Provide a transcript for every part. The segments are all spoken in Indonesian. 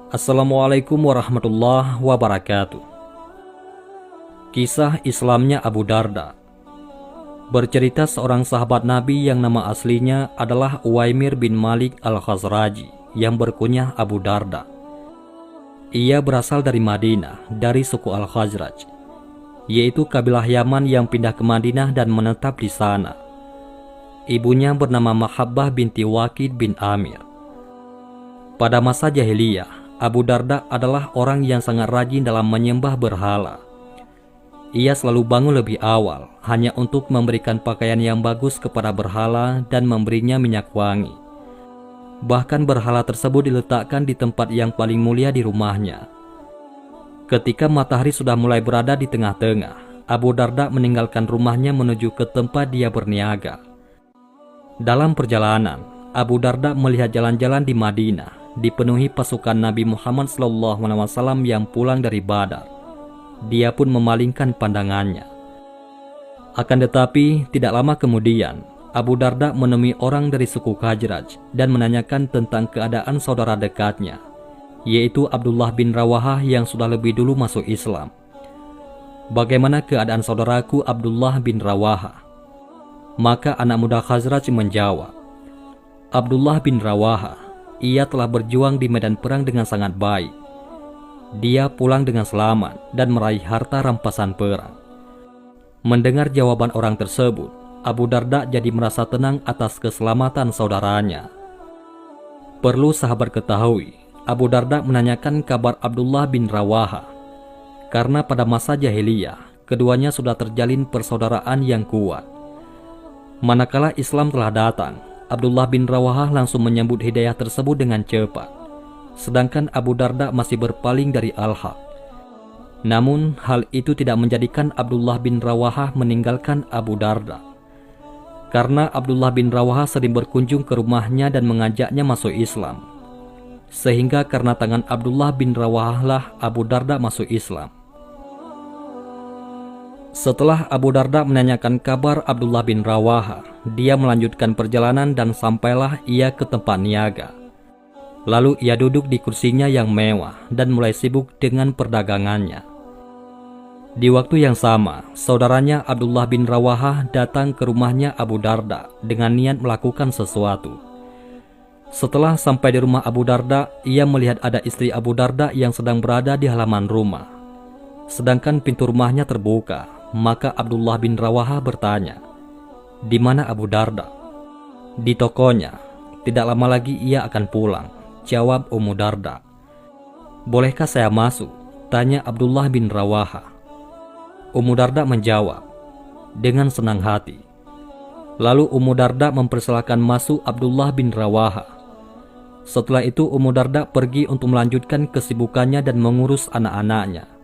Assalamualaikum warahmatullahi wabarakatuh. Kisah Islamnya Abu Darda. Bercerita seorang sahabat Nabi yang nama aslinya adalah Uwaimir bin Malik al-Khazraji yang berkunyah Abu Darda. Ia berasal dari Madinah, dari suku Al-Khazraj, yaitu kabilah Yaman yang pindah ke Madinah dan menetap di sana. Ibunya bernama Mahabbah binti Waqid bin Amir. Pada masa jahiliyah, Abu Darda adalah orang yang sangat rajin dalam menyembah berhala. Ia selalu bangun lebih awal, hanya untuk memberikan pakaian yang bagus kepada berhala dan memberinya minyak wangi. Bahkan berhala tersebut diletakkan di tempat yang paling mulia di rumahnya. Ketika matahari sudah mulai berada di tengah-tengah, Abu Darda meninggalkan rumahnya menuju ke tempat dia berniaga. Dalam perjalanan, Abu Darda melihat jalan-jalan di Madinah dipenuhi pasukan Nabi Muhammad SAW yang pulang dari Badar. Dia pun memalingkan pandangannya. Akan tetapi, tidak lama kemudian, Abu Darda menemui orang dari suku Khazraj dan menanyakan tentang keadaan saudara dekatnya, yaitu Abdullah bin Rawahah yang sudah lebih dulu masuk Islam. "Bagaimana keadaan saudaraku Abdullah bin Rawahah?" Maka anak muda Khazraj menjawab, "Abdullah bin Rawahah, ia telah berjuang di medan perang dengan sangat baik. Dia pulang dengan selamat dan meraih harta rampasan perang." Mendengar jawaban orang tersebut, Abu Darda jadi merasa tenang atas keselamatan saudaranya. Perlu sahabat ketahui, Abu Darda menanyakan kabar Abdullah bin Rawahah karena pada masa jahiliyah, keduanya sudah terjalin persaudaraan yang kuat. Manakala Islam telah datang, Abdullah bin Rawahah langsung menyambut hidayah tersebut dengan cepat, sedangkan Abu Darda masih berpaling dari al-haq. Namun, hal itu tidak menjadikan Abdullah bin Rawahah meninggalkan Abu Darda. Karena Abdullah bin Rawahah sering berkunjung ke rumahnya dan mengajaknya masuk Islam. Sehingga karena tangan Abdullah bin Rawahah lah Abu Darda masuk Islam. Setelah Abu Darda menanyakan kabar Abdullah bin Rawahah, dia melanjutkan perjalanan dan sampailah ia ke tempat niaga. Lalu ia duduk di kursinya yang mewah dan mulai sibuk dengan perdagangannya. Di waktu yang sama, saudaranya Abdullah bin Rawahah datang ke rumahnya Abu Darda dengan niat melakukan sesuatu. Setelah sampai di rumah Abu Darda, ia melihat ada istri Abu Darda yang sedang berada di halaman rumah. Sedangkan pintu rumahnya terbuka. Maka Abdullah bin Rawahah bertanya, "Di mana Abu Darda?" "Di tokonya. Tidak lama lagi ia akan pulang," jawab Ummu Darda. "Bolehkah saya masuk?" tanya Abdullah bin Rawahah. Ummu Darda menjawab, "Dengan senang hati." Lalu Ummu Darda mempersilahkan masuk Abdullah bin Rawahah. Setelah itu Ummu Darda pergi untuk melanjutkan kesibukannya dan mengurus anak-anaknya.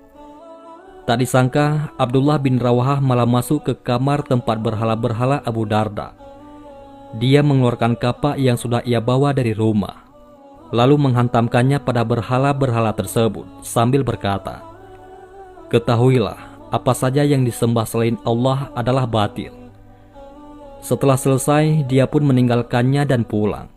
Tak disangka, Abdullah bin Rawahah malah masuk ke kamar tempat berhala-berhala Abu Darda. Dia mengeluarkan kapak yang sudah ia bawa dari rumah, lalu menghantamkannya pada berhala-berhala tersebut sambil berkata, "Ketahuilah, apa saja yang disembah selain Allah adalah batil." Setelah selesai, dia pun meninggalkannya dan pulang.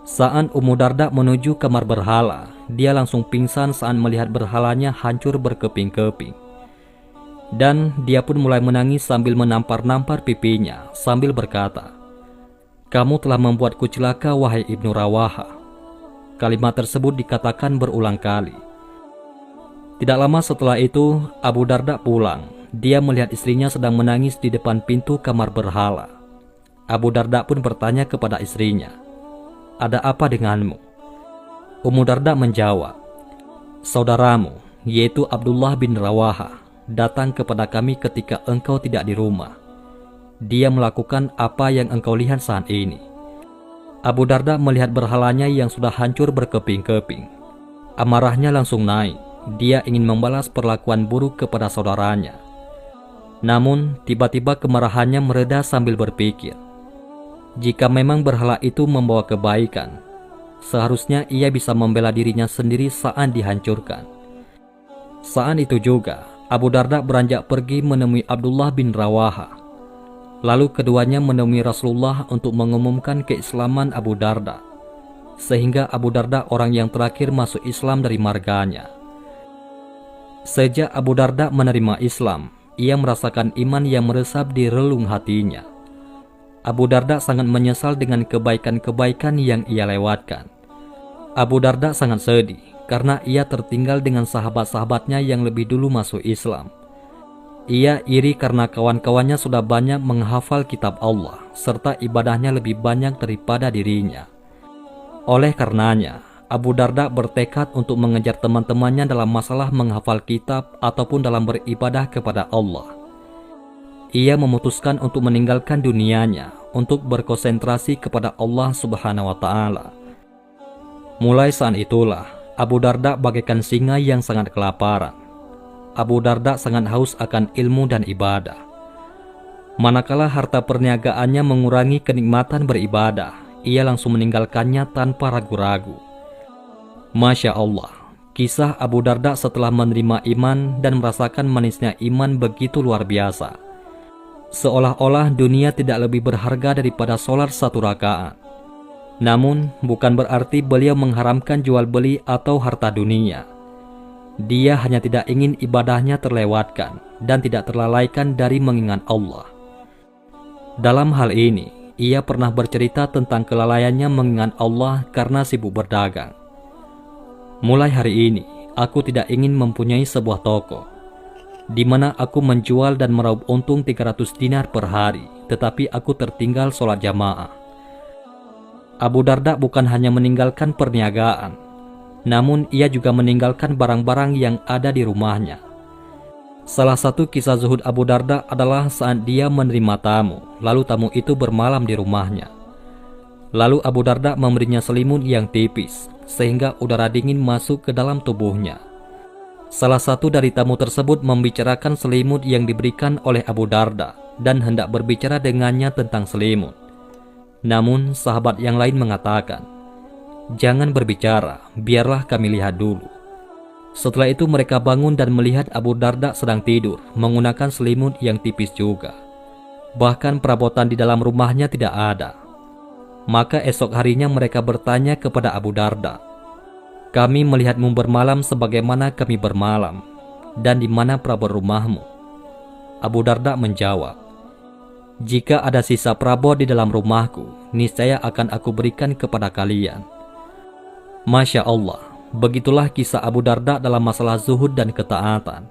Saat Ummu Darda menuju kamar berhala, dia langsung pingsan saat melihat berhalanya hancur berkeping-keping. Dan dia pun mulai menangis sambil menampar-nampar pipinya sambil berkata, "Kamu telah membuatku celaka, wahai Ibnu Rawahah." Kalimat tersebut dikatakan berulang kali. Tidak lama setelah itu, Abu Darda pulang. Dia melihat istrinya sedang menangis di depan pintu kamar berhala. Abu Darda pun bertanya kepada istrinya, "Ada apa denganmu?" Ummu Darda menjawab, "Saudaramu, yaitu Abdullah bin Rawahah, datang kepada kami ketika engkau tidak di rumah. Dia melakukan apa yang engkau lihat saat ini." Abu Darda melihat berhalanya yang sudah hancur berkeping-keping. Amarahnya langsung naik. Dia ingin membalas perlakuan buruk kepada saudaranya. Namun, tiba-tiba kemarahannya mereda sambil berpikir, jika memang berhala itu membawa kebaikan, seharusnya ia bisa membela dirinya sendiri saat dihancurkan. Saat itu juga, Abu Darda beranjak pergi menemui Abdullah bin Rawahah. Lalu keduanya menemui Rasulullah untuk mengumumkan keislaman Abu Darda. sehingga Abu Darda orang yang terakhir masuk Islam dari marganya. Sejak Abu Darda menerima Islam, ia merasakan iman yang meresap di relung hatinya. Abu Darda sangat menyesal dengan kebaikan-kebaikan yang ia lewatkan. Abu Darda sangat sedih karena ia tertinggal dengan sahabat-sahabatnya yang lebih dulu masuk Islam. Ia iri karena kawan-kawannya sudah banyak menghafal kitab Allah serta ibadahnya lebih banyak daripada dirinya. Oleh karenanya, Abu Darda bertekad untuk mengejar teman-temannya dalam masalah menghafal kitab ataupun dalam beribadah kepada Allah. Ia memutuskan untuk meninggalkan dunianya untuk berkonsentrasi kepada Allah Subhanahu wa Ta'ala. Mulai saat itulah Abu Darda bagaikan singa yang sangat kelaparan. Abu Darda sangat haus akan ilmu dan ibadah. Manakala harta perniagaannya mengurangi kenikmatan beribadah, ia langsung meninggalkannya tanpa ragu-ragu. Masya Allah, kisah Abu Darda setelah menerima iman dan merasakan manisnya iman begitu luar biasa. Seolah-olah dunia tidak lebih berharga daripada sholat 1 rakaat. Namun, bukan berarti beliau mengharamkan jual beli atau harta dunia. Dia hanya tidak ingin ibadahnya terlewatkan dan tidak terlalaikan dari mengingat Allah. Dalam hal ini, ia pernah bercerita tentang kelalaiannya mengingat Allah karena sibuk berdagang. Mulai hari ini, aku tidak ingin mempunyai sebuah toko, di mana aku menjual dan meraup untung 300 dinar per hari, tetapi aku tertinggal sholat jamaah. Abu Darda bukan hanya meninggalkan perniagaan, namun ia juga meninggalkan barang-barang yang ada di rumahnya. Salah satu kisah zuhud Abu Darda adalah saat dia menerima tamu, lalu tamu itu bermalam di rumahnya. Lalu Abu Darda memberinya selimut yang tipis, sehingga udara dingin masuk ke dalam tubuhnya. Salah satu dari tamu tersebut membicarakan selimut yang diberikan oleh Abu Darda dan hendak berbicara dengannya tentang selimut. Namun sahabat yang lain mengatakan, "Jangan berbicara, biarlah kami lihat dulu." Setelah itu mereka bangun dan melihat Abu Darda sedang tidur menggunakan selimut yang tipis juga. Bahkan perabotan di dalam rumahnya tidak ada. Maka esok harinya mereka bertanya kepada Abu Darda, "Kami melihatmu bermalam sebagaimana kami bermalam, dan di mana perabot rumahmu?" Abu Darda menjawab, "Jika ada sisa perabot di dalam rumahku, niscaya akan aku berikan kepada kalian." Masya Allah, begitulah kisah Abu Darda dalam masalah zuhud dan ketaatan.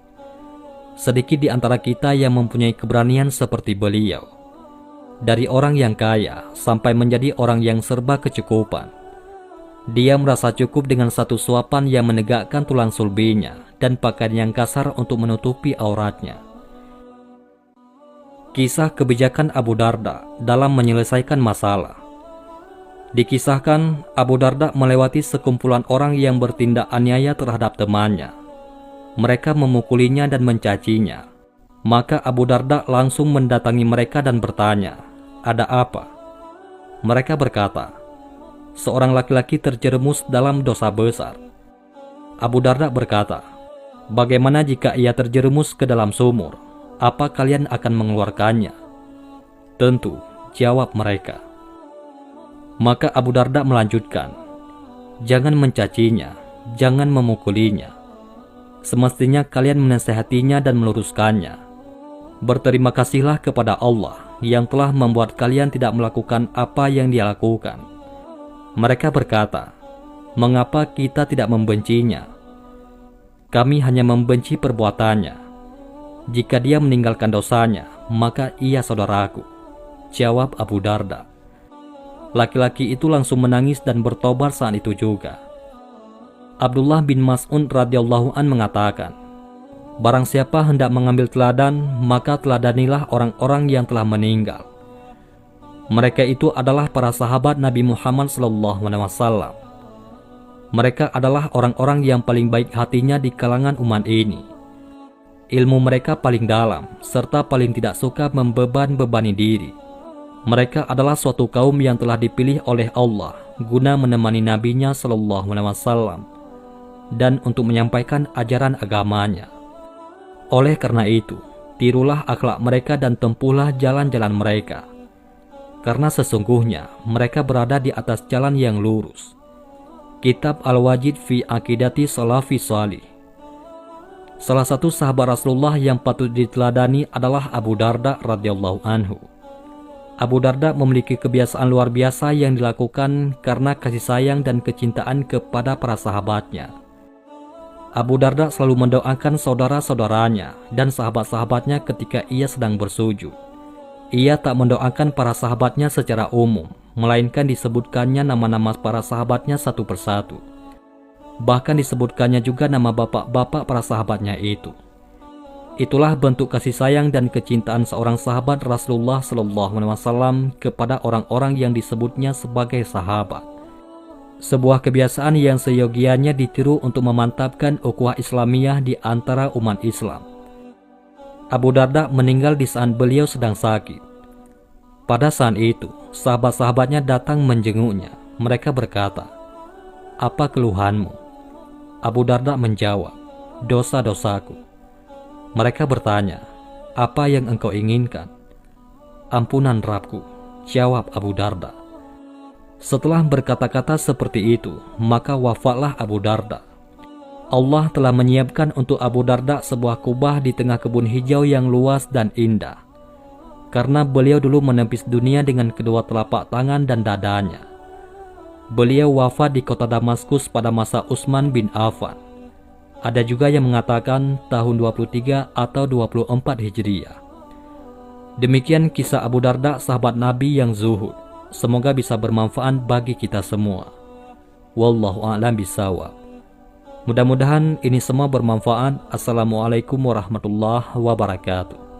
Sedikit di antara kita yang mempunyai keberanian seperti beliau. Dari orang yang kaya sampai menjadi orang yang serba kecukupan. Dia merasa cukup dengan satu suapan yang menegakkan tulang sulbinya dan pakaian yang kasar untuk menutupi auratnya. Kisah kebijakan Abu Darda dalam menyelesaikan masalah. Dikisahkan Abu Darda melewati sekumpulan orang yang bertindak aniaya terhadap temannya. Mereka memukulinya dan mencacinya. Maka Abu Darda langsung mendatangi mereka dan bertanya, "Ada apa?" Mereka berkata, "Seorang laki-laki terjerumus dalam dosa besar." Abu Darda berkata, "Bagaimana jika ia terjerumus ke dalam sumur? Apa kalian akan mengeluarkannya?" "Tentu," jawab mereka. Maka Abu Darda melanjutkan, "Jangan mencacinya, jangan memukulinya. Semestinya kalian menasihatinya dan meluruskannya. Berterima kasihlah kepada Allah yang telah membuat kalian tidak melakukan apa yang Dia lakukan." Mereka berkata, "Mengapa kita tidak membencinya? Kami hanya membenci perbuatannya. Jika dia meninggalkan dosanya, maka ia saudaraku," jawab Abu Darda. Laki-laki itu langsung menangis dan bertobat saat itu juga. Abdullah bin Mas'ud radhiyallahu an mengatakan, "Barang siapa hendak mengambil teladan, maka teladanilah orang-orang yang telah meninggal. Mereka itu adalah para sahabat Nabi Muhammad SAW. Mereka adalah orang-orang yang paling baik hatinya di kalangan umat ini. Ilmu mereka paling dalam, serta paling tidak suka membebani diri. Mereka adalah suatu kaum yang telah dipilih oleh Allah guna menemani Nabi-Nya SAW dan untuk menyampaikan ajaran agamanya. Oleh karena itu, tirulah akhlak mereka dan tempuhlah jalan-jalan mereka. Karena sesungguhnya mereka berada di atas jalan yang lurus. Kitab Al-Wajid fi Aqidati Salafi Shalih. Salah satu sahabat Rasulullah yang patut diteladani adalah Abu Darda radhiyallahu anhu. Abu Darda memiliki kebiasaan luar biasa yang dilakukan karena kasih sayang dan kecintaan kepada para sahabatnya. Abu Darda selalu mendoakan saudara-saudaranya dan sahabat-sahabatnya ketika ia sedang bersujud. Ia tak mendoakan para sahabatnya secara umum, melainkan disebutkannya nama-nama para sahabatnya satu persatu. Bahkan disebutkannya juga nama bapak-bapak para sahabatnya itu. Itulah bentuk kasih sayang dan kecintaan seorang sahabat Rasulullah SAW kepada orang-orang yang disebutnya sebagai sahabat. Sebuah kebiasaan yang seyogianya ditiru untuk memantapkan ukhuwah Islamiyah di antara umat Islam. Abu Darda meninggal di saat beliau sedang sakit. Pada saat itu, sahabat-sahabatnya datang menjenguknya. Mereka berkata, "Apa keluhanmu?" Abu Darda menjawab, "Dosa-dosaku." Mereka bertanya, "Apa yang engkau inginkan?" "Ampunan Rabbku," jawab Abu Darda. Setelah berkata-kata seperti itu, maka wafatlah Abu Darda. Allah telah menyiapkan untuk Abu Darda sebuah kubah di tengah kebun hijau yang luas dan indah. Karena beliau dulu menepis dunia dengan kedua telapak tangan dan dadanya. Beliau wafat di kota Damaskus pada masa Utsman bin Affan. Ada juga yang mengatakan tahun 23 atau 24 Hijriah. Demikian kisah Abu Darda, sahabat Nabi yang zuhud. Semoga bisa bermanfaat bagi kita semua. Wallahu a'lam bishawab. Mudah-mudahan ini semua bermanfaat. Assalamualaikum warahmatullahi wabarakatuh.